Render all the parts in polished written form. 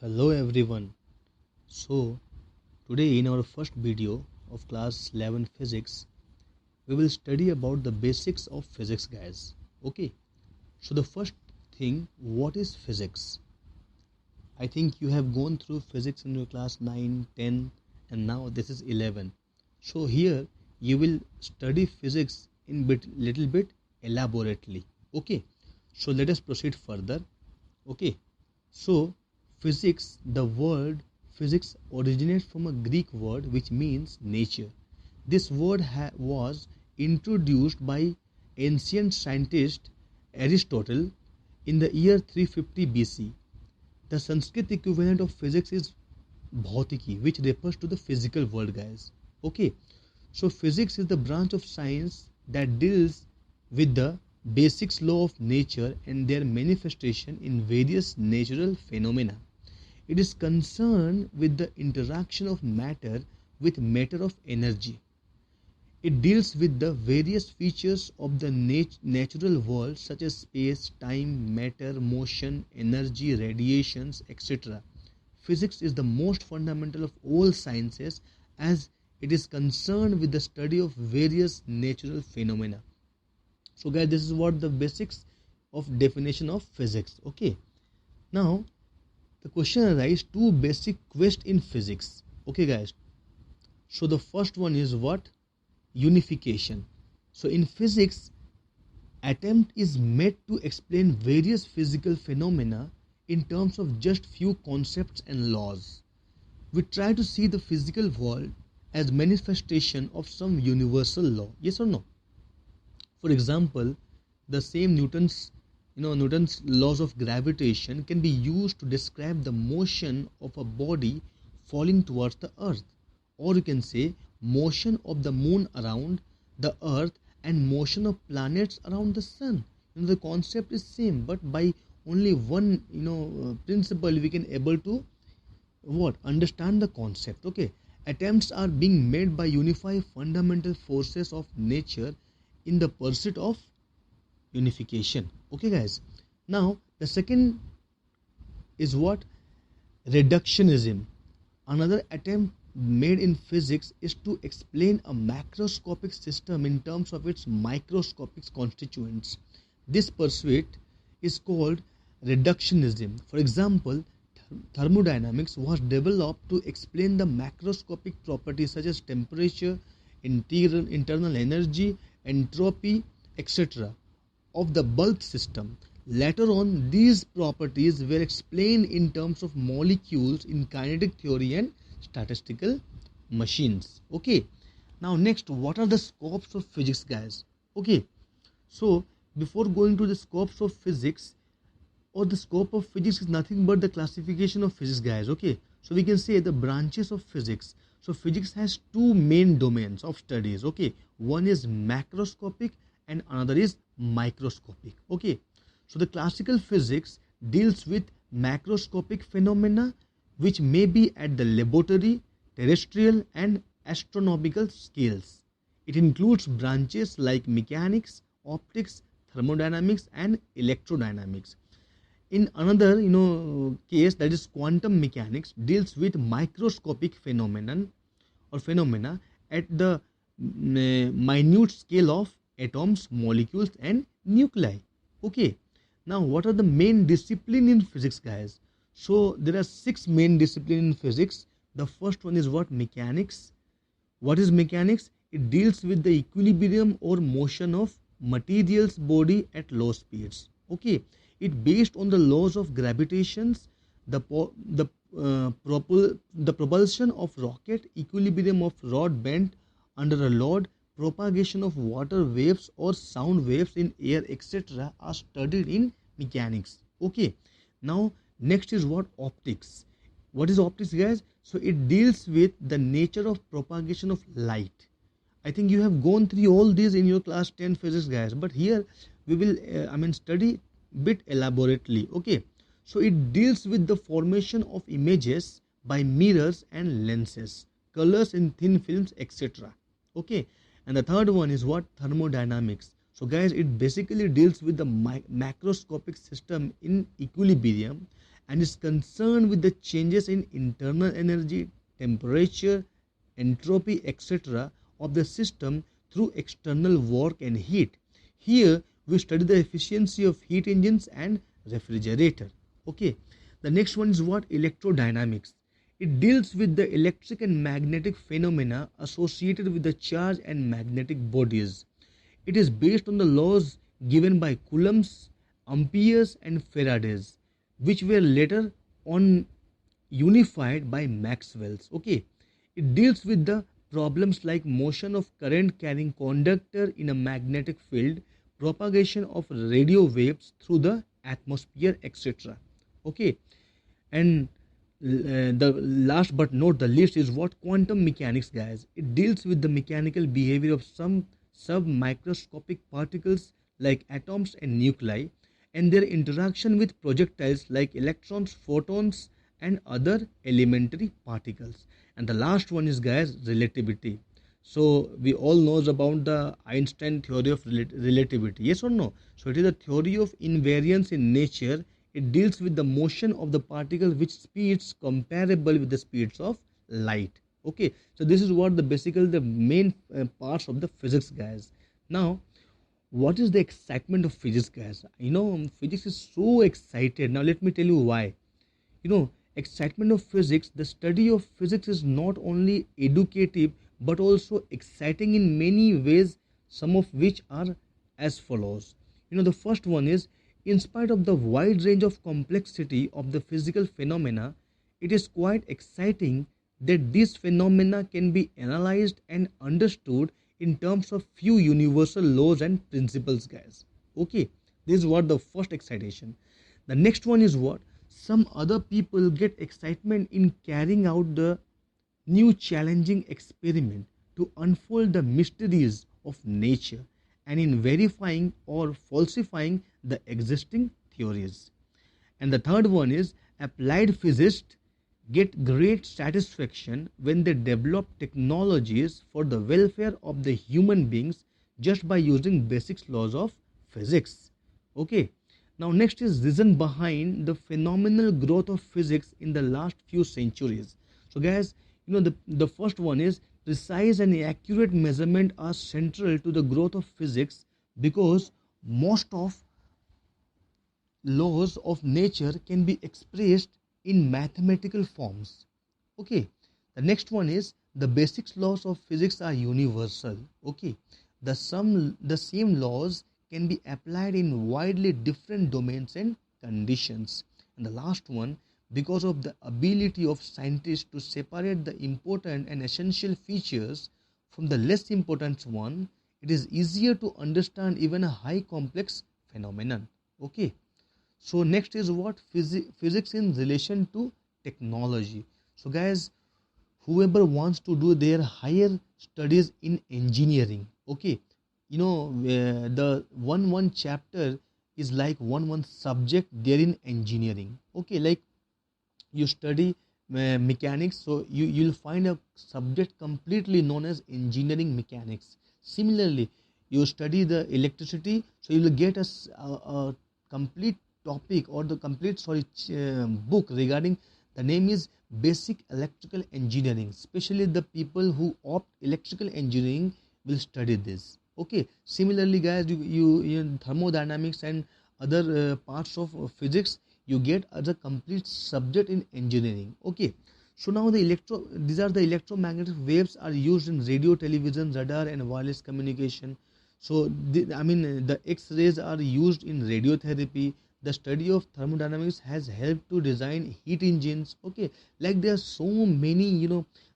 Hello everyone. So today in our first video of class 11 physics, we will study about the basics of physics, guys. Okay. So the first thing, what is physics? I think you have gone through physics in your class 9, 10, and now this is 11. So here you will study physics in little bit elaborately. Okay. So let us proceed further. Okay. So, physics, the word physics originates from a Greek word which means nature. This word was introduced by ancient scientist Aristotle in the year 350 BC. The Sanskrit equivalent of physics is bhautiki, which refers to the physical world, guys. Okay, so physics is the branch of science that deals with the basics law of nature and their manifestation in various natural phenomena. It is concerned with the interaction of matter with matter of energy. It deals with the various features of the natural world such as space, time, matter, motion, energy, radiations, etc. Physics is the most fundamental of all sciences as it is concerned with the study of various natural phenomena. So guys, this is what the basics of definition of physics. Okay. Now the question arises, two basic questions in physics. Okay guys. So the first one is what? Unification. So in physics, attempt is made to explain various physical phenomena in terms of just few concepts and laws. We try to see the physical world as manifestation of some universal law. Yes or no? For example, the same Newton's laws of gravitation can be used to describe the motion of a body falling towards the earth, or you can say motion of the moon around the earth and motion of planets around the sun. The concept is same, but by only one principle we can able to what understand the concept. Okay, attempts are being made by unify fundamental forces of nature in the pursuit of unification. Okay guys, now the second is what? Reductionism. Another attempt made in physics is to explain a macroscopic system in terms of its microscopic constituents. This pursuit is called reductionism. For example, thermodynamics was developed to explain the macroscopic properties such as temperature, internal energy, entropy, etc. of the bulk system. Later on, these properties were explained in terms of molecules in kinetic theory and statistical machines. Okay. Now next, what are the scopes of physics, guys? Okay. So before going to the scopes of physics, or the scope of physics is nothing but the classification of physics, guys. Okay. So we can say the branches of physics. So physics has two main domains of studies. Okay. One is macroscopic and another is microscopic. Okay. So the classical physics deals with macroscopic phenomena which may be at the laboratory, terrestrial and astronomical scales. It includes branches like mechanics, optics, thermodynamics and electrodynamics. In another case, that is quantum mechanics, deals with microscopic phenomena at the minute scale of atoms, molecules and nuclei. Okay, now what are the main discipline in physics, guys? So there are six main disciplines in physics. The first one is what? Mechanics. What is mechanics? It deals with the equilibrium or motion of materials body at low speeds. Okay, it based on the laws of gravitations, the propulsion of rocket, equilibrium of rod bent under a load, propagation of water waves or sound waves in air, etc. are studied in mechanics. Okay, now next is what? Optics. What is optics, guys? So it deals with the nature of propagation of light. I think you have gone through all these in your class 10 physics, guys, but here we will study bit elaborately. Okay, so it deals with the formation of images by mirrors and lenses, colors in thin films, etc. Okay, and the third one is what? Thermodynamics. So guys, it basically deals with the macroscopic system in equilibrium and is concerned with the changes in internal energy, temperature, entropy, etc. of the system through external work and heat. Here we study the efficiency of heat engines and refrigerator. Okay. The next one is what? Electrodynamics. It deals with the electric and magnetic phenomena associated with the charge and magnetic bodies. It is based on the laws given by Coulomb's, Ampere's and Faraday's, which were later on unified by Maxwell's. Okay, it deals with the problems like motion of current carrying conductor in a magnetic field, propagation of radio waves through the atmosphere, etc. Okay, and the last but not the least is what? Quantum mechanics, guys. It deals with the mechanical behavior of some submicroscopic particles like atoms and nuclei, and their interaction with projectiles like electrons, photons and other elementary particles. And the last one is, guys, relativity. So we all knows about the Einstein theory of relativity, yes or no? So it is a theory of invariance in nature. It deals with the motion of the particle which speeds comparable with the speeds of light. Okay, so this is what the basically the main parts of the physics, guys. Now, what is the excitement of physics, guys? Physics is so excited. Now let me tell you why. Excitement of physics, the study of physics is not only educative but also exciting in many ways, some of which are as follows. The first one is, in spite of the wide range of complexity of the physical phenomena, it is quite exciting that these phenomena can be analyzed and understood in terms of few universal laws and principles, guys. Okay, this is what the first excitation. The next one is what? Some other people get excitement in carrying out the new challenging experiment to unfold the mysteries of nature and in verifying or falsifying the existing theories. And the third one is, applied physicists get great satisfaction when they develop technologies for the welfare of the human beings just by using basic laws of physics. Okay. Now next is reason behind the phenomenal growth of physics in the last few centuries. So guys, the first one is, precise and accurate measurement are central to the growth of physics because most of laws of nature can be expressed in mathematical forms. Okay, the next one is, the basic laws of physics are universal. Okay, the same laws can be applied in widely different domains and conditions. And the last one, because of the ability of scientists to separate the important and essential features from the less important one, it is easier to understand even a high complex phenomenon. Okay, so next is what? Physics in relation to technology. So guys, whoever wants to do their higher studies in engineering, okay, the one chapter is like one subject there in engineering. Okay, like you study mechanics, so you'll find a subject completely known as engineering mechanics. Similarly, you study the electricity, so you will get a complete topic or the complete book regarding, the name is basic electrical engineering. Especially the people who opt electrical engineering will study this. Okay, similarly guys, you in thermodynamics and other parts of physics, you get as a complete subject in engineering. Okay, so now these are the electromagnetic waves are used in radio, television, radar and wireless communication. So the X-rays are used in radiotherapy. The study of thermodynamics has helped to design heat engines. Okay, like there are so many,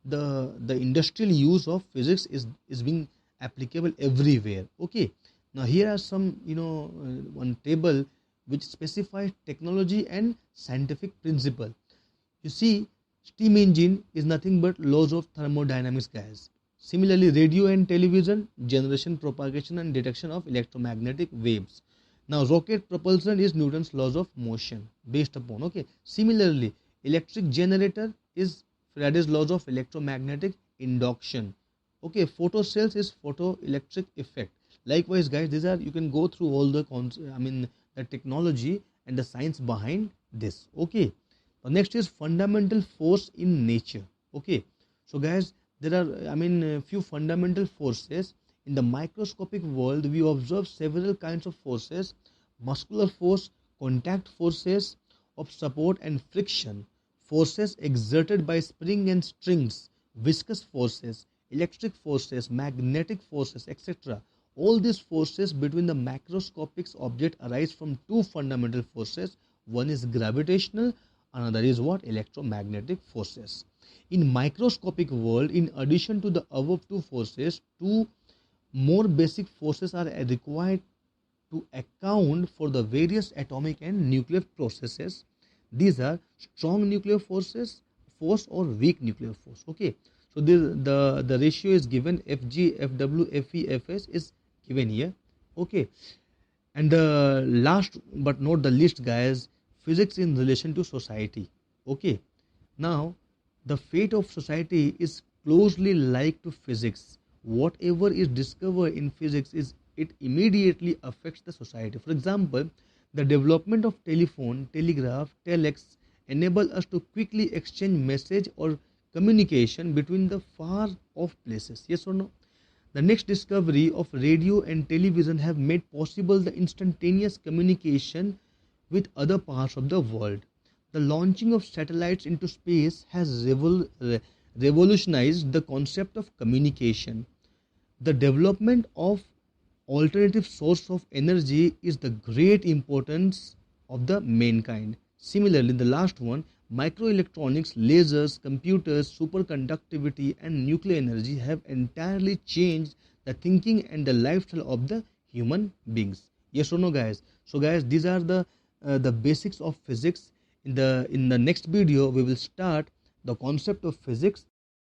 the industrial use of physics is being applicable everywhere. Okay, now here are some, one table which specifies technology and scientific principle. You see, steam engine is nothing but laws of thermodynamics, guys. Similarly, radio and television, generation, propagation and detection of electromagnetic waves. Now rocket propulsion is Newton's laws of motion based upon. Okay, similarly, electric generator is Faraday's laws of electromagnetic induction. Okay, photocells is photoelectric effect. Likewise guys, these are, you can go through all the the technology and the science behind this. Okay, The next is fundamental force in nature. Okay, so guys, there are few fundamental forces in the microscopic world. We observe several kinds of forces: muscular force, contact forces of support and friction, forces exerted by spring and strings, viscous forces, electric forces, magnetic forces, etc. All these forces between the macroscopic object arise from two fundamental forces. One is gravitational, another is what? Electromagnetic forces. In microscopic world, in addition to the above two forces, two more basic forces are required to account for the various atomic and nuclear processes. These are strong nuclear force or weak nuclear force. Okay, so the ratio is given. Fg, Fw, Fe, Fs is given here. Okay, and the last but not the least, guys, physics in relation to society. Okay, now the fate of society is closely like to physics. Whatever is discovered in physics is it immediately affects the society. For example, the development of telephone, telegraph, telex enable us to quickly exchange message or communication between the far off places. Yes or no? The next discovery of radio and television have made possible the instantaneous communication with other parts of the world. The launching of satellites into space has revolutionized the concept of communication. The development of alternative source of energy is the great importance of the mankind. Similarly, the last one, microelectronics, lasers, computers, superconductivity, and nuclear energy have entirely changed the thinking and the lifestyle of the human beings. Yes or no, guys? So, guys, these are the basics of physics. In the next video, we will start the concept of physics